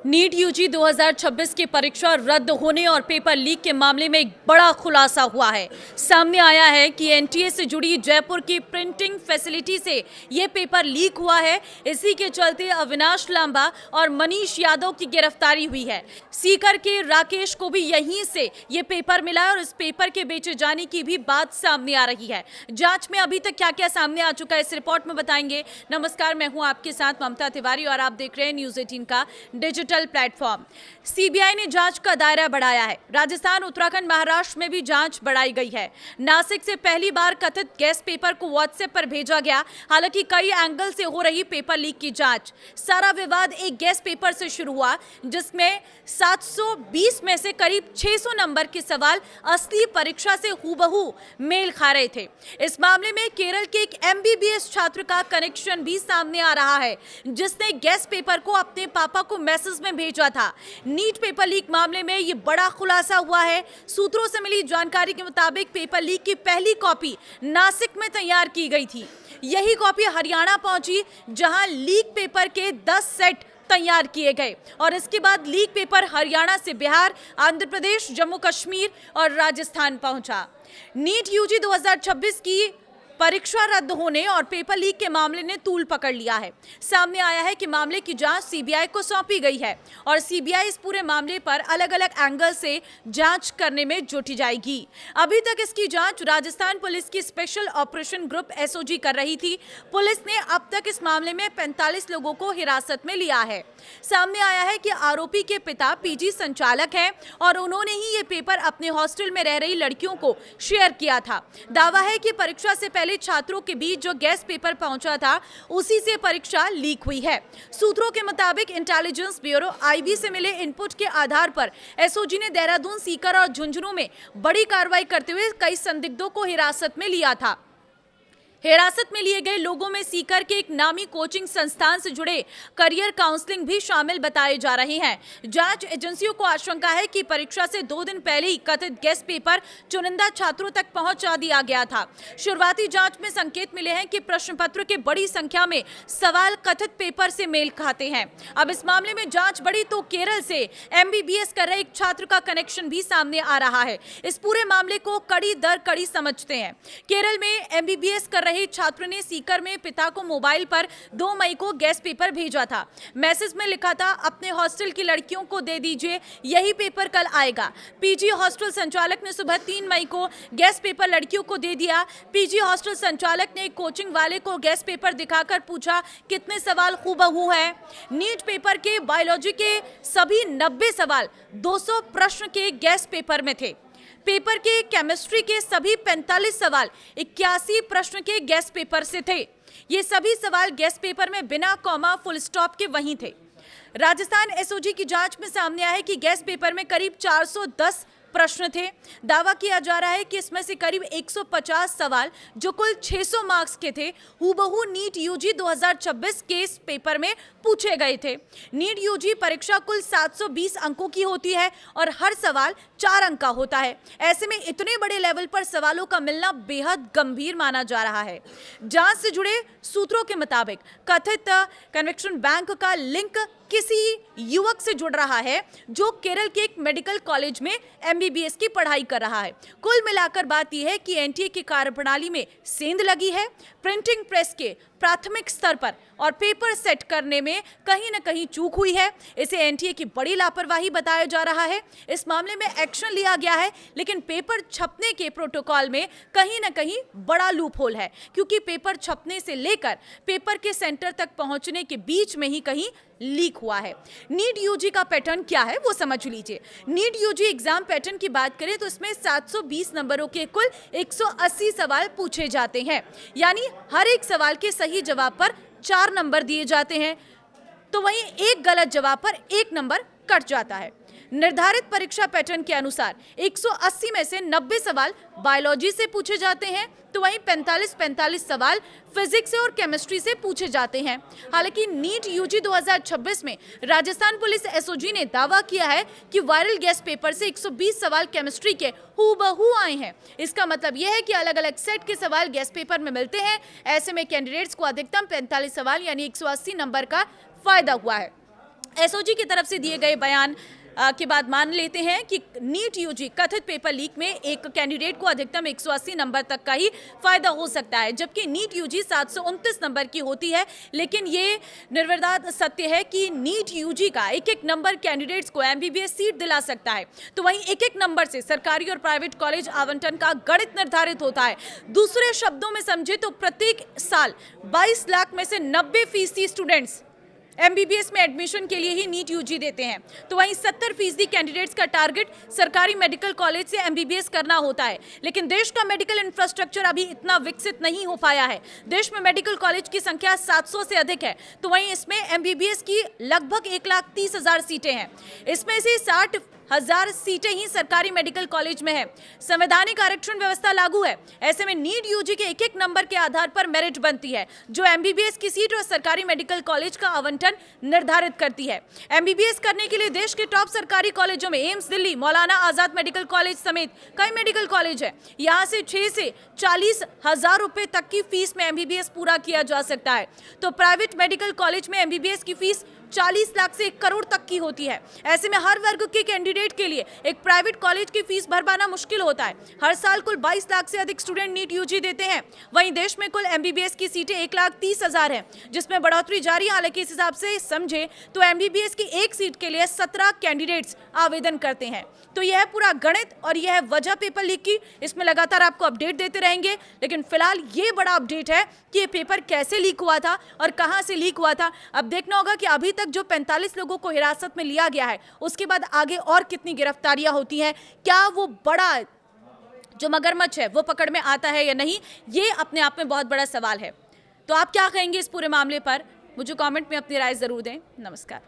NEET UG 2026 की परीक्षा रद्द होने और पेपर लीक के मामले में एक बड़ा खुलासा हुआ है। सामने आया है कि एनटीए से जुड़ी जयपुर की प्रिंटिंग फैसिलिटी से ये पेपर लीक हुआ है। इसी के चलते अविनाश लांबा और मनीष यादव की गिरफ्तारी हुई है। सीकर के राकेश को भी यहीं से ये पेपर मिला और इस पेपर के बेचे जाने की भी बात सामने आ रही है। जांच में अभी तक क्या क्या सामने आ चुका है इस रिपोर्ट में बताएंगे। नमस्कार, मैं हूं आपके साथ ममता तिवारी और आप देख रहे हैं न्यूज़ 18 का डिजिटल प्लेटफॉर्म। सीबीआई ने जांच का दायरा बढ़ाया है। राजस्थान, उत्तराखंड, महाराष्ट्र में भी जांच बढ़ाई गई है। नासिक से पहली बार कथित गैस पेपर को व्हाट्सएप पर भेजा गया। हालांकि कई एंगल से हो रही पेपर लीक की जांच। सारा विवाद एक गैस पेपर से शुरू हुआ जिसमें 720 में से करीब 600 नंबर के सवाल असली परीक्षा से हूबहू मेल खा रहे थे। इस मामले में केरल के एक एमबीबीएस छात्र का कनेक्शन भी सामने आ रहा है जिसने गैस पेपर को अपने पापा को मैसेज में भेजा था। नीट पेपर लीक मामले में ये बड़ा खुलासा हुआ है। सूत्रों से मिली जानकारी के मुताबिक पेपर लीक की पहली कॉपी नासिक में तैयार की गई थी। यही कॉपी हरियाणा पहुंची जहां लीक पेपर के 10 सेट तैयार किए गए और इसके बाद लीक पेपर हरियाणा से बिहार, आंध्र प्रदेश, जम्मू कश्मीर और राजस्थान पहुंचा। नीट यूजी 2026 की परीक्षा रद्द होने और पेपर लीक के मामले ने तूल पकड़ लिया है। सामने आया है कि मामले की जांच सीबीआई को सौंपी गई है और सीबीआई इस पूरे मामले पर अलग अलग एंगल से जांच करने में जुटी जाएगी। अभी तक इसकी जांच राजस्थान पुलिस की स्पेशल ऑपरेशन ग्रुप एसओजी कर रही थी। पुलिस ने अब तक इस मामले में 45 लोगों को हिरासत में लिया है। सामने आया है कि आरोपी के पिता पीजी संचालक हैं और उन्होंने ही ये पेपर अपने हॉस्टल में रह रही लड़कियों को शेयर किया था। दावा है कि परीक्षा से पहले छात्रों के बीच जो गैस पेपर पहुंचा था उसी से परीक्षा लीक हुई है। सूत्रों के मुताबिक इंटेलिजेंस ब्यूरो आईबी से मिले इनपुट के आधार पर एसओजी ने देहरादून, सीकर और झुंझुनू में बड़ी कार्रवाई करते हुए कई संदिग्धों को हिरासत में लिया था। हिरासत में लिए गए लोगों में सीकर के एक नामी कोचिंग संस्थान से जुड़े करियर काउंसलिंग भी शामिल बताए जा रहे हैं। जांच एजेंसियों को आशंका है कि परीक्षा से 2 दिन पहले ही कथित गैस पेपर चुनिंदा छात्रों तक पहुंचा दिया गया था। शुरुआती जांच में संकेत मिले हैं कि प्रश्न पत्र के बड़ी संख्या में सवाल कथित पेपर से मेल खाते हैं। अब इस मामले में जांच बढ़ी तो केरल से एमबीबीएस कर रहे एक छात्र का कनेक्शन भी सामने आ रहा है। इस पूरे मामले को कड़ी दर कड़ी समझते हैं। केरल में एमबीबीएस कर छात्र ने सीकर में पिता को मोबाइल पर 2 मई को गैस पेपर भेजा था। मैसेज में लिखा था, अपने हॉस्टल की लड़कियों को दे दीजिए, यही पेपर कल आएगा। पीजी हॉस्टल संचालक ने सुबह 3 मई को गैस पेपर लड़कियों को दे दिया। पीजी हॉस्टल संचालक ने एक कोचिंग वाले को गैस पेपर दिखाकर पूछा कितने सवाल हूबहू है। नीट पेपर के बायोलॉजी के सभी 90 सवाल 200 प्रश्न के गैस पेपर में थे। पेपर के केमिस्ट्री के सभी 45 सवाल 81 प्रश्न के गैस पेपर से थे। ये सभी सवाल गैस पेपर में बिना कॉमा फुल स्टॉप के वहीं थे। राजस्थान एसओजी की जांच में सामने आया है कि गैस पेपर में करीब 410 प्रश्न थे। दावा किया जा रहा है कि इसमें से करीब 150 सवाल जो कुल 600 मार्क्स के थे हूबहू नीट यूजी 2026 के इस पेपर में पूछे गए थे। नीट यूजी परीक्षा कुल 720 अंकों की होती है और हर सवाल 4 अंक का होता है। ऐसे में इतने बड़े लेवल पर सवालों का मिलना बेहद गंभीर माना जा रहा है। जांच से जुड़े सूत्रों के मुताबिक कथित कन्वेक्शन बैंक का लिंक किसी युवक से जुड़ रहा है जो केरल के एक मेडिकल कॉलेज में एमबीबीएस की पढ़ाई कर रहा है। कुल मिलाकर बात यह है कि एनटीए की कार्यप्रणाली में सेंध लगी है। प्रिंटिंग प्रेस के प्राथमिक स्तर पर और पेपर सेट करने में कहीं न कहीं चूक हुई है। इसे एनटीए की बड़ी लापरवाही बताया जा रहा है। इस मामले में एक्शन लिया गया है लेकिन पेपर छपने के प्रोटोकॉल में कहीं न कहीं बड़ा लूप होल है क्योंकि पेपर छपने से लेकर पेपर के सेंटर तक पहुंचने के बीच में ही कहीं लीक हुआ है। नीट यूजी का पैटर्न क्या है वो समझ लीजिए। नीट यूजी एग्जाम पैटर्न की बात करें तो इसमें 720 नंबरों के कुल 180 सवाल पूछे जाते हैं, यानी हर एक सवाल के सही जवाब पर 4 नंबर दिए जाते हैं तो वहीं एक गलत जवाब पर 1 नंबर कट जाता है। निर्धारित परीक्षा पैटर्न के अनुसार 180 में से 90 सवाल बायोलॉजी से पूछे जाते हैं तो वहीं 45 सवाल फिजिक्स और केमिस्ट्री से पूछे जाते हैं। हालांकि नीट यूजी 2026 में राजस्थान पुलिस एसओजी ने दावा किया है कि वायरल गैस पेपर से 120 सवाल केमिस्ट्री के हूबहू आए हैं। इसका मतलब यह है कि अलग अलग सेट के सवाल गैस पेपर में मिलते हैं। ऐसे में कैंडिडेट्स को अधिकतम 45 सवाल यानी 180 नंबर का फायदा हुआ है। एसओजी की तरफ से दिए गए बयान के बाद मान लेते हैं कि नीट यूजी कथित पेपर लीक में एक कैंडिडेट को अधिकतम 180 नंबर तक का ही फायदा हो सकता है, जबकि नीट यूजी 729 नंबर की होती है। लेकिन ये निर्विवाद सत्य है कि नीट यूजी का एक एक नंबर कैंडिडेट्स को एमबीबीएस सीट दिला सकता है। तो वहीं एक एक नंबर से सरकारी और प्राइवेट कॉलेज आवंटन का गणित निर्धारित होता है। दूसरे शब्दों में समझे तो प्रत्येक साल 22 लाख में से 90% स्टूडेंट्स एमबीबीएस में एडमिशन के लिए ही नीट यूजी देते हैं। तो वहीं 70% कैंडिडेट्स का टारगेट सरकारी मेडिकल कॉलेज से एमबीबीएस करना होता है। लेकिन देश का मेडिकल इंफ्रास्ट्रक्चर अभी इतना विकसित नहीं हो पाया है। देश में मेडिकल कॉलेज की संख्या 700 से अधिक है। तो वहीं इसमें एमबीबीएस की लगभग 1,30,000 सीटें हैं। इसमें से 60,000 सीटें ही सरकारी मेडिकल कॉलेज में है। संवैधानिक आरक्षण व्यवस्था लागू है। ऐसे में नीट यूजी के एक एक नंबर के आधार पर मेरिट बनती है, जो एमबीबीएस की सीट और सरकारी मेडिकल कॉलेज का आवंटन निर्धारित करती है। एमबीबीएस करने के लिए देश के टॉप सरकारी कॉलेजों में AIIMS Delhi, Maulana Azad medical college समेत कई मेडिकल कॉलेज है। यहाँ से 6 से 40,000 रुपए तक की फीस में एमबीबीएस पूरा किया जा सकता है। तो प्राइवेट मेडिकल कॉलेज में एमबीबीएस की फीस 40 लाख से 1 करोड़ तक की होती है। ऐसे में हर वर्ग के कैंडिडेट के लिए एक प्राइवेट कॉलेज की फीस भर पाना मुश्किल होता है। हर साल कुल 22 लाख से अधिक स्टूडेंट नीट यूजी देते हैं। वहीं देश में कुल एमबीबीएस की सीटें 1,30,000 हैं, जिसमें बढ़ोतरी जारी है। हालांकि इस हिसाब से समझे तो एमबीबीएस की एक सीट के लिए 17 कैंडिडेट्स आवेदन करते हैं। तो यह पूरा गणित और यह वजह पेपर लीक की, इसमें लगातार आपको अपडेट देते रहेंगे। लेकिन फिलहाल ये बड़ा अपडेट है कि ये पेपर कैसे लीक हुआ था और कहां से लीक हुआ था। अब देखना होगा कि अभी तक जो 45 लोगों को हिरासत में लिया गया है, उसके बाद आगे और कितनी गिरफ्तारियां होती हैं। क्या वो बड़ा जो मगरमच्छ है वो पकड़ में आता है या नहीं, ये अपने आप में बहुत बड़ा सवाल है। तो आप क्या कहेंगे इस पूरे मामले पर? मुझे कमेंट में अपनी राय जरूर दें। नमस्कार।